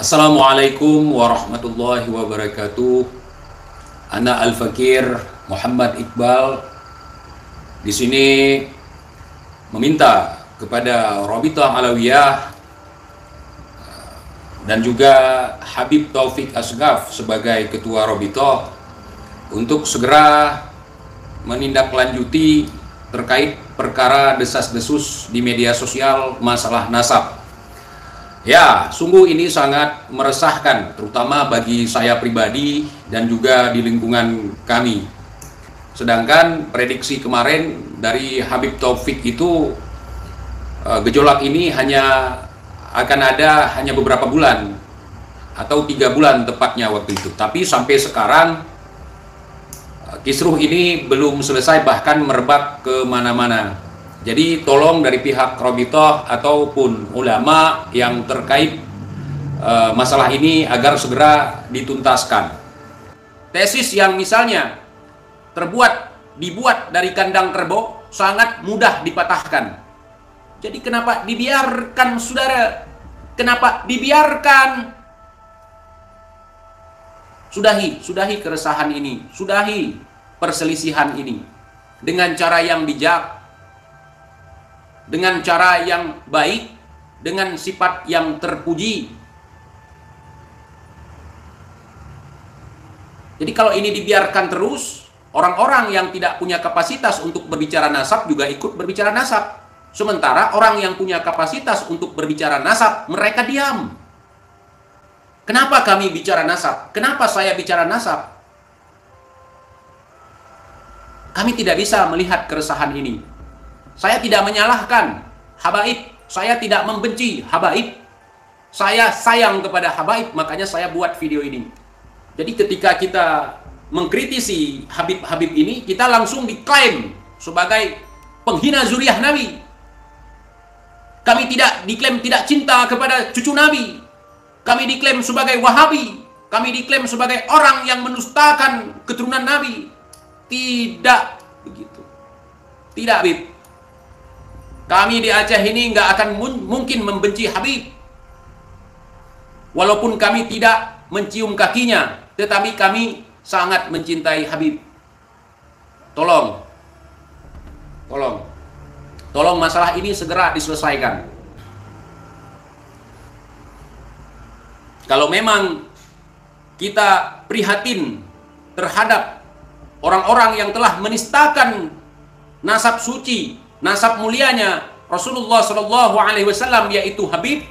Assalamualaikum warahmatullahi wabarakatuh. Ana Al-Fakir Muhammad Iqbal di sini meminta kepada Rabithah Alawiyah dan juga Habib Taufik Asgaf sebagai ketua Rabithah untuk segera menindaklanjuti terkait perkara desas-desus di media sosial masalah nasab. Ya, sungguh ini sangat meresahkan, terutama bagi saya pribadi dan juga di lingkungan kami. Sedangkan prediksi kemarin dari Habib Taufik itu gejolak ini akan ada hanya beberapa bulan atau 3 bulan tepatnya waktu itu. Tapi sampai sekarang kisruh ini belum selesai, bahkan merebak ke mana-mana. Jadi tolong dari pihak Rabithah ataupun ulama yang terkait masalah ini agar segera dituntaskan. Tesis yang misalnya dibuat dari kandang kerbau sangat mudah dipatahkan. Jadi kenapa dibiarkan, saudara? Kenapa dibiarkan? Sudahi keresahan ini, sudahi perselisihan ini dengan cara yang bijak, dengan cara yang baik, dengan sifat yang terpuji. Jadi kalau ini dibiarkan terus, orang-orang yang tidak punya kapasitas untuk berbicara nasab juga ikut berbicara nasab. Sementara orang yang punya kapasitas untuk berbicara nasab, mereka diam. Kenapa kami bicara nasab? Kenapa saya bicara nasab? Kami tidak bisa melihat keresahan ini. Saya tidak menyalahkan habaib, saya tidak membenci habaib. Saya sayang kepada habaib, makanya saya buat video ini. Jadi ketika kita mengkritisi Habib-Habib ini, kita langsung diklaim sebagai penghina zuriat Nabi. Kami tidak diklaim tidak cinta kepada cucu Nabi. Kami diklaim sebagai Wahabi. Kami diklaim sebagai orang yang menustakan keturunan Nabi. Tidak begitu. Tidak, Habib. Kami di Aceh ini nggak akan mungkin membenci Habib. Walaupun kami tidak mencium kakinya, tetapi kami sangat mencintai Habib. Tolong masalah ini segera diselesaikan. Kalau memang kita prihatin terhadap orang-orang yang telah menistakan nasab suci, nasab mulianya Rasulullah Shallallahu Alaihi Wasallam, yaitu Habib,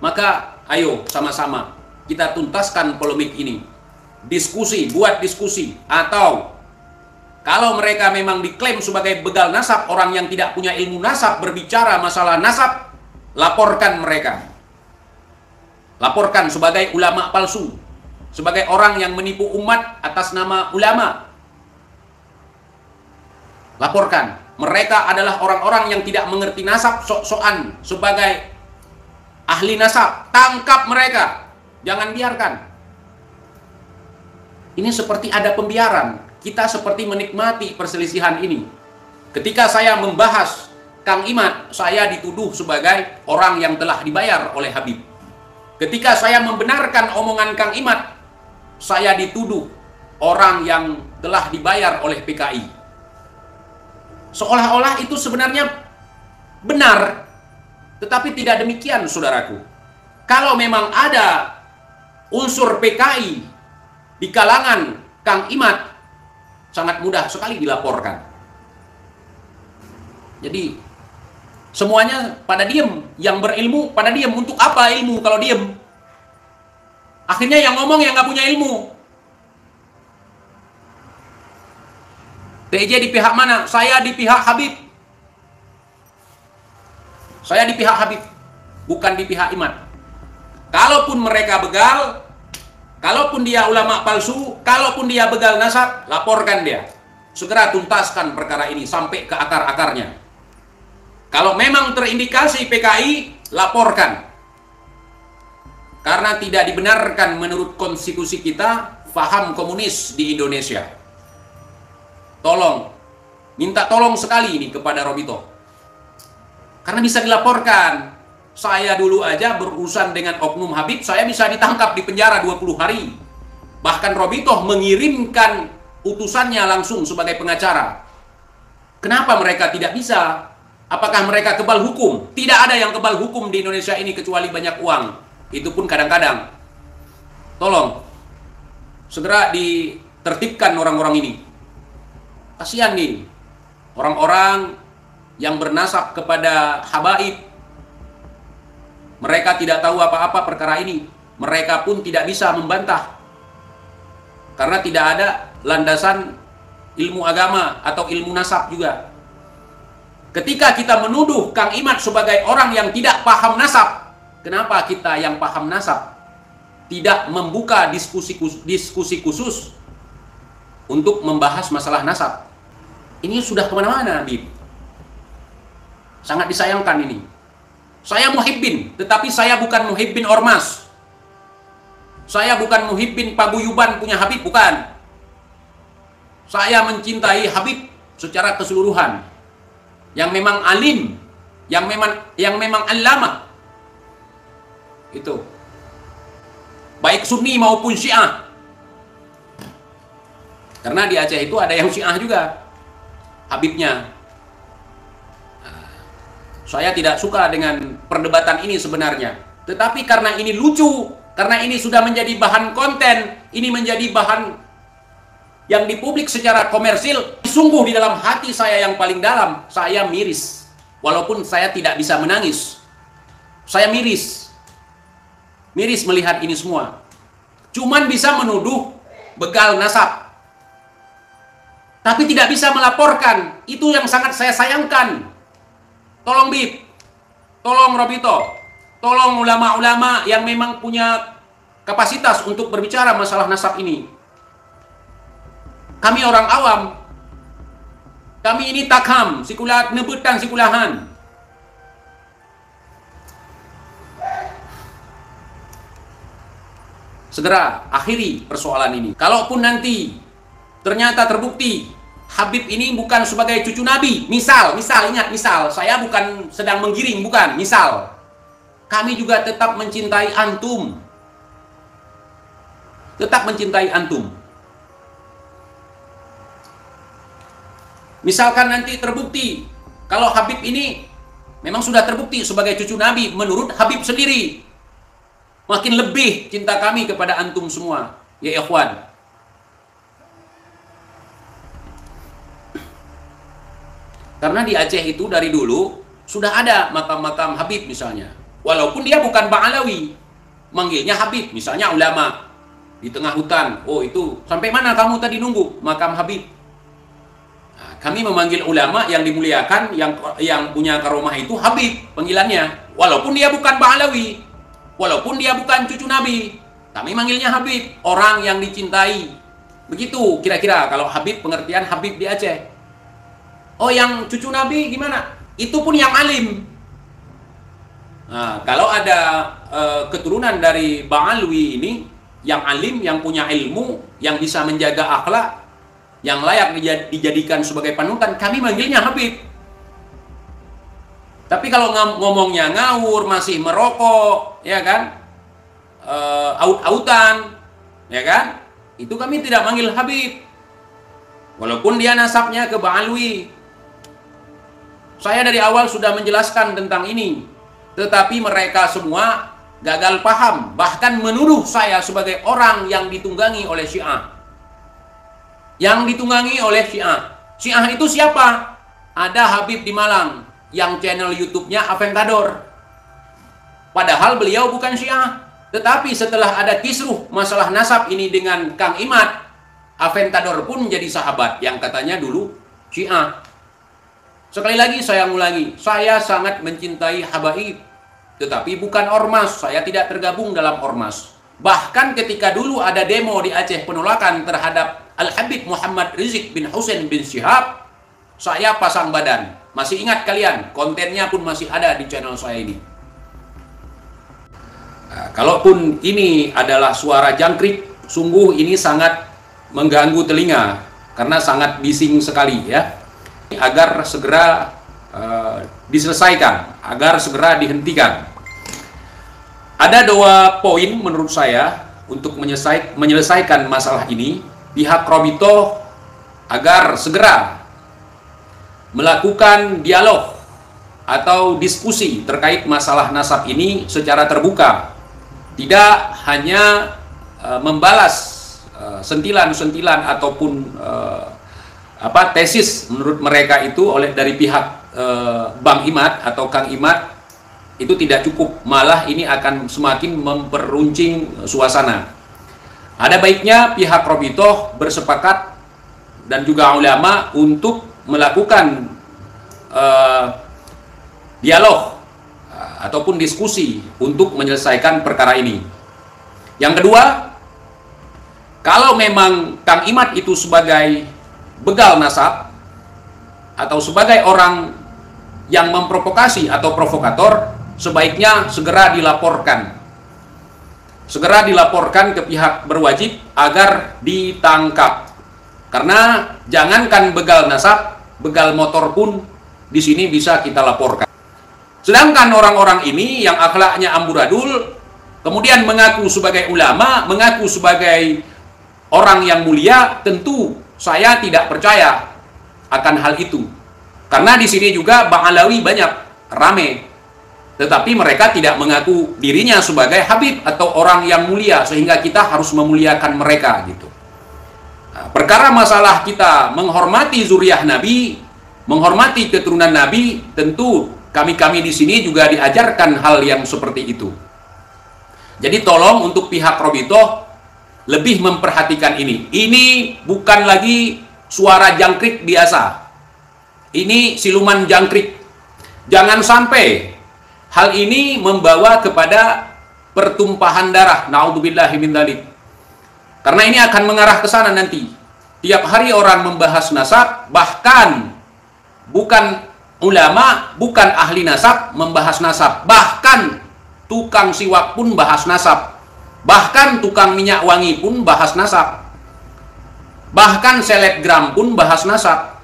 maka ayo sama-sama kita tuntaskan polemik ini. Buat diskusi. Atau kalau mereka memang diklaim sebagai begal nasab, orang yang tidak punya ilmu nasab berbicara masalah nasab, laporkan mereka. Laporkan sebagai ulama palsu, sebagai orang yang menipu umat atas nama ulama. Laporkan. Mereka adalah orang-orang yang tidak mengerti nasab, sok-sokan sebagai ahli nasab. Tangkap mereka. Jangan biarkan. Ini seperti ada pembiaran. Kita seperti menikmati perselisihan ini. Ketika saya membahas Kang Imad, saya dituduh sebagai orang yang telah dibayar oleh Habib. Ketika saya membenarkan omongan Kang Imad, saya dituduh orang yang telah dibayar oleh PKI. Seolah-olah itu sebenarnya benar, tetapi tidak demikian, saudaraku. Kalau memang ada unsur PKI di kalangan Kang Imad, sangat mudah sekali dilaporkan. Jadi semuanya pada diem, yang berilmu pada diem. Untuk apa ilmu kalau diem? Akhirnya yang ngomong yang nggak punya ilmu. TJ di pihak mana? Saya di pihak Habib. Saya di pihak Habib, bukan di pihak Imad. Kalaupun mereka begal, kalaupun dia ulama palsu, kalaupun dia begal nasab, laporkan dia. Segera tuntaskan perkara ini sampai ke akar-akarnya. Kalau memang terindikasi PKI, laporkan. Karena tidak dibenarkan menurut konstitusi kita, faham komunis di Indonesia. Minta tolong sekali ini kepada Rabithah. Karena bisa dilaporkan. Saya dulu aja berurusan dengan oknum Habib, saya bisa ditangkap di penjara 20 hari. Bahkan Robitoh mengirimkan utusannya langsung sebagai pengacara. Kenapa mereka tidak bisa? Apakah mereka kebal hukum? Tidak ada yang kebal hukum di Indonesia ini kecuali banyak uang. Itu pun kadang-kadang. Tolong, segera ditertibkan orang-orang ini. Kasihan nih, orang-orang yang bernasab kepada habaib. Mereka tidak tahu apa-apa perkara ini. Mereka pun tidak bisa membantah. Karena tidak ada landasan ilmu agama atau ilmu nasab juga. Ketika kita menuduh Kang Imad sebagai orang yang tidak paham nasab, kenapa kita yang paham nasab tidak membuka diskusi khusus untuk membahas masalah nasab? Ini sudah kemana-mana, Bib. Sangat disayangkan ini. Saya muhibbin, tetapi saya bukan muhibbin ormas. Saya bukan muhibbin paguyuban punya Habib, bukan. Saya mencintai Habib secara keseluruhan. Yang memang alim, yang memang allamah. Itu. Baik Sunni maupun Syiah. Karena di Aceh itu ada yang Syiah juga. Habibnya. Saya tidak suka dengan perdebatan ini sebenarnya. Tetapi karena ini lucu, karena ini sudah menjadi bahan konten, ini menjadi bahan yang dipublik secara komersil, sungguh di dalam hati saya yang paling dalam, saya miris. Walaupun saya tidak bisa menangis. Saya miris. Miris melihat ini semua. Cuman bisa menuduh begal nasab. Tapi tidak bisa melaporkan. Itu yang sangat saya sayangkan. Tolong Bib, tolong Robito, tolong ulama-ulama yang memang punya kapasitas untuk berbicara masalah nasab ini. Kami orang awam, kami ini takham, sikulat nebutan sikulahan. Segera akhiri persoalan ini. Kalaupun nanti ternyata terbukti Habib ini bukan sebagai cucu Nabi, misal, ingat, saya bukan sedang menggiring, bukan, misal. Kami juga tetap mencintai antum. Tetap mencintai antum. Misalkan nanti terbukti, kalau Habib ini memang sudah terbukti sebagai cucu Nabi, menurut Habib sendiri. Makin lebih cinta kami kepada antum semua, ya ikhwan. Karena di Aceh itu dari dulu sudah ada makam-makam Habib misalnya. Walaupun dia bukan Ba'alawi. Manggilnya Habib. Misalnya ulama. Di tengah hutan. Oh itu, sampai mana kamu tadi nunggu makam Habib? Nah, kami memanggil ulama yang dimuliakan, yang punya karomah itu Habib panggilannya. Walaupun dia bukan Ba'alawi. Walaupun dia bukan cucu Nabi. Kami manggilnya Habib. Orang yang dicintai. Begitu kira-kira kalau Habib, pengertian Habib di Aceh. Oh yang cucu Nabi gimana? Itu pun yang alim. Nah, kalau ada keturunan dari Ba'alwi ini, yang alim, yang punya ilmu, yang bisa menjaga akhlak, yang layak dijadikan sebagai panutan, kami manggilnya Habib. Tapi kalau ngomongnya ngawur, masih merokok, ya kan? Aut-autan, ya kan? Itu kami tidak manggil Habib. Walaupun dia nasabnya ke Ba'alwi. Saya dari awal sudah menjelaskan tentang ini. Tetapi mereka semua gagal paham. Bahkan menuduh saya sebagai orang yang ditunggangi oleh Syiah. Yang ditunggangi oleh Syiah. Syiah itu siapa? Ada Habib di Malang. Yang channel YouTube-nya Aventador. Padahal beliau bukan Syiah. Tetapi setelah ada kisruh masalah nasab ini dengan Kang Imad, Aventador pun jadi sahabat. Yang katanya dulu Syiah. Sekali lagi saya ngulangi, saya sangat mencintai habaib, tetapi bukan ormas, saya tidak tergabung dalam ormas. Bahkan ketika dulu ada demo di Aceh penolakan terhadap Al-Habib Muhammad Rizik bin Husain bin Syihab, saya pasang badan. Masih ingat kalian, kontennya pun masih ada di channel saya ini. Nah, kalaupun ini adalah suara jangkrik, sungguh ini sangat mengganggu telinga, karena sangat bising sekali ya. Agar segera diselesaikan, agar segera dihentikan. Ada dua poin menurut saya untuk menyelesaikan masalah ini. Pihak Robito agar segera melakukan dialog atau diskusi terkait masalah nasab ini secara terbuka. Tidak hanya membalas sentilan-sentilan ataupun tesis menurut mereka itu dari pihak Bang Imad atau Kang Imad, itu tidak cukup, malah ini akan semakin memperuncing suasana. Ada baiknya pihak Robito bersepakat dan juga ulama untuk melakukan dialog ataupun diskusi untuk menyelesaikan perkara ini. Yang kedua, kalau memang Kang Imad itu sebagai begal nasab atau sebagai orang yang memprovokasi atau provokator, sebaiknya segera dilaporkan. Segera dilaporkan ke pihak berwajib agar ditangkap. Karena jangankan begal nasab, begal motor pun di sini bisa kita laporkan. Sedangkan orang-orang ini yang akhlaknya amburadul, kemudian mengaku sebagai ulama, mengaku sebagai orang yang mulia, tentu saya tidak percaya akan hal itu. Karena di sini juga Bang Alawi banyak rame, tetapi mereka tidak mengaku dirinya sebagai habib atau orang yang mulia, sehingga kita harus memuliakan mereka gitu. Nah, perkara masalah kita menghormati zuriyah Nabi, menghormati keturunan Nabi, tentu kami di sini juga diajarkan hal yang seperti itu. Jadi tolong untuk pihak Robito lebih memperhatikan ini. Ini bukan lagi suara jangkrik biasa. Ini siluman jangkrik. Jangan sampai hal ini membawa kepada pertumpahan darah. Na'udzubillahi min dzalik. Karena ini akan mengarah ke sana nanti. Tiap hari orang membahas nasab, bahkan bukan ulama, bukan ahli nasab membahas nasab. Bahkan tukang siwak pun bahas nasab. Bahkan tukang minyak wangi pun bahas nasab. Bahkan selebgram pun bahas nasab.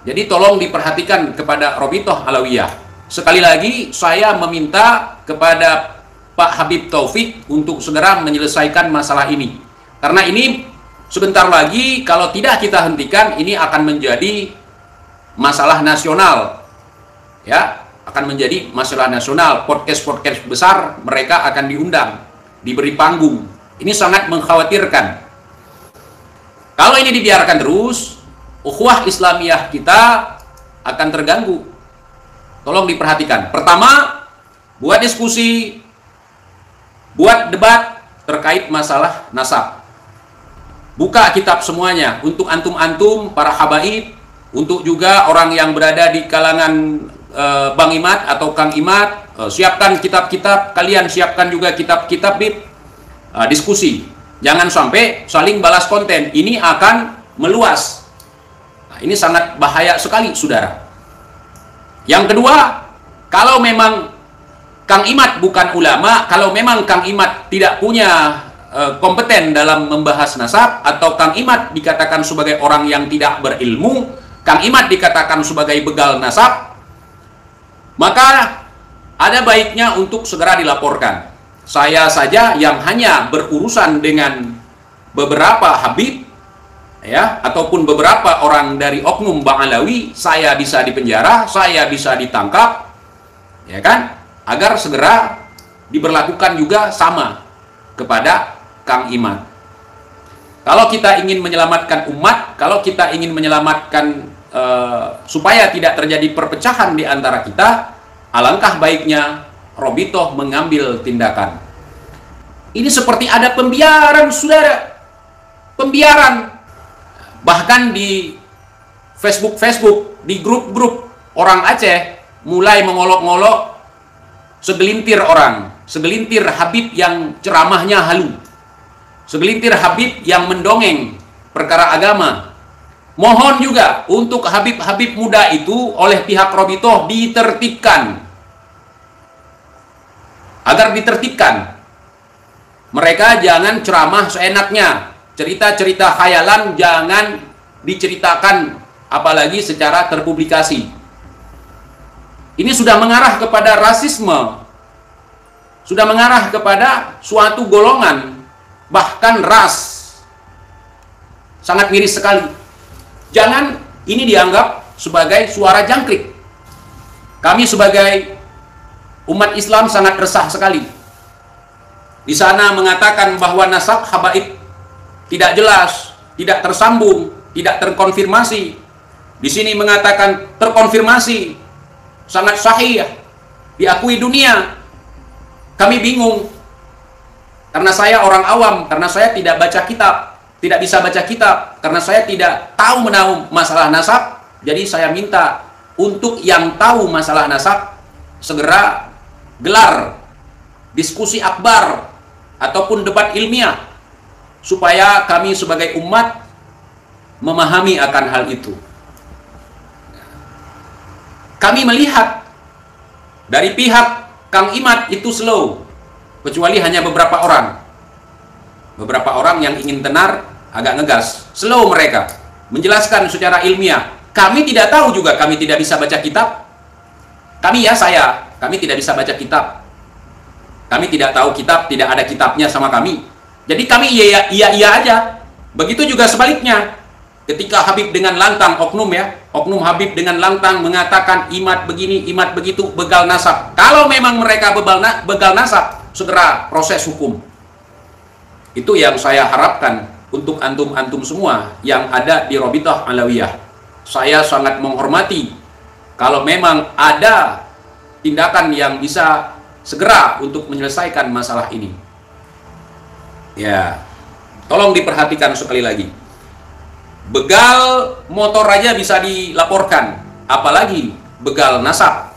Jadi tolong diperhatikan kepada Robitoh Alawiyah. Sekali lagi saya meminta kepada Pak Habib Taufik untuk segera menyelesaikan masalah ini. Karena ini sebentar lagi kalau tidak kita hentikan, ini akan menjadi masalah nasional. Ya, akan menjadi masalah nasional. Podcast-podcast besar mereka akan diundang, diberi panggung. Ini sangat mengkhawatirkan. Kalau ini dibiarkan terus, ukhuwah Islamiyah kita akan terganggu. Tolong diperhatikan. Pertama, buat diskusi, buat debat terkait masalah nasab. Buka kitab semuanya untuk antum-antum, para habaib, untuk juga orang yang berada di kalangan Bang Imad atau Kang Imad, siapkan kitab-kitab, kalian siapkan juga kitab-kitab diskusi. Jangan sampai saling balas konten, ini akan meluas. Nah, ini sangat bahaya sekali, saudara. Yang kedua, kalau memang Kang Imad bukan ulama, kalau memang Kang Imad tidak punya kompeten dalam membahas nasab, atau Kang Imad dikatakan sebagai orang yang tidak berilmu, Kang Imad dikatakan sebagai begal nasab, maka ada baiknya untuk segera dilaporkan. Saya saja yang hanya berurusan dengan beberapa habib, ya, ataupun beberapa orang dari oknum Bang Alawi, saya bisa dipenjara, saya bisa ditangkap, ya kan? Agar segera diberlakukan juga sama kepada Kang Imad. Kalau kita ingin menyelamatkan umat, kalau kita ingin menyelamatkan supaya tidak terjadi perpecahan di antara kita, alangkah baiknya Robitoh mengambil tindakan. Ini seperti ada pembiaran, saudara. Pembiaran. Bahkan di Facebook, di grup-grup orang Aceh, mulai mengolok-ngolok segelintir orang, segelintir habib yang ceramahnya halu, segelintir habib yang mendongeng perkara agama. Mohon juga untuk habib-habib muda itu oleh pihak Robitoh ditertibkan. Agar ditertibkan. Mereka jangan ceramah seenaknya. Cerita-cerita khayalan jangan diceritakan, apalagi secara terpublikasi. Ini sudah mengarah kepada rasisme. sudah mengarah kepada suatu golongan, bahkan ras. Sangat miris sekali. Jangan ini dianggap sebagai suara jangkrik. Kami sebagai umat Islam sangat resah sekali. Di sana mengatakan bahwa nasab habaib tidak jelas, tidak tersambung, tidak terkonfirmasi. Di sini mengatakan terkonfirmasi, sangat sahih, diakui dunia. Kami bingung, karena saya orang awam, karena saya tidak baca kitab, tidak bisa baca kitab, karena saya tidak tahu menahu masalah nasab. Jadi saya minta untuk yang tahu masalah nasab segera gelar diskusi akbar ataupun debat ilmiah supaya kami sebagai umat memahami akan hal itu. Kami melihat dari pihak Kang Imad itu slow, kecuali hanya beberapa orang. Beberapa orang yang ingin tenar, agak ngegas. Slow mereka menjelaskan secara ilmiah. Kami tidak tahu juga, kami tidak bisa baca kitab. Kami tidak bisa baca kitab. Kami tidak tahu kitab, tidak ada kitabnya sama kami. Jadi kami iya aja. Begitu juga sebaliknya. Ketika Habib dengan lantang, oknum Habib dengan lantang mengatakan Imad begini, Imad begitu, begal nasab. Kalau memang mereka begal nasab, segera proses hukum. Itu yang saya harapkan untuk antum-antum semua yang ada di Robithah Alawiyah. Saya sangat menghormati kalau memang ada tindakan yang bisa segera untuk menyelesaikan masalah ini. Ya, tolong diperhatikan sekali lagi. Begal motor aja bisa dilaporkan, apalagi begal nasab.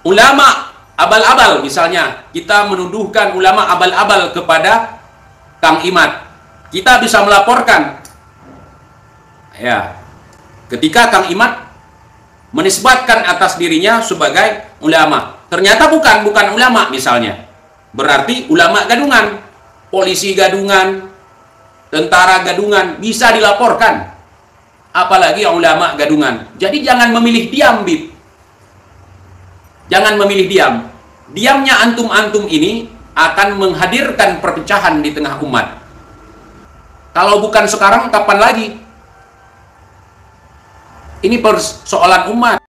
Ulama abal-abal, misalnya kita menuduhkan ulama abal-abal kepada Kang Imad, kita bisa melaporkan. Ya, ketika Kang Imad menisbatkan atas dirinya sebagai ulama, ternyata bukan ulama misalnya, berarti ulama gadungan, polisi gadungan, tentara gadungan, bisa dilaporkan. Apalagi ulama gadungan. Jadi jangan memilih diam, Bib. Jangan memilih diam. Diamnya antum-antum ini akan menghadirkan perpecahan di tengah umat. Kalau bukan sekarang, kapan lagi? Ini persoalan umat.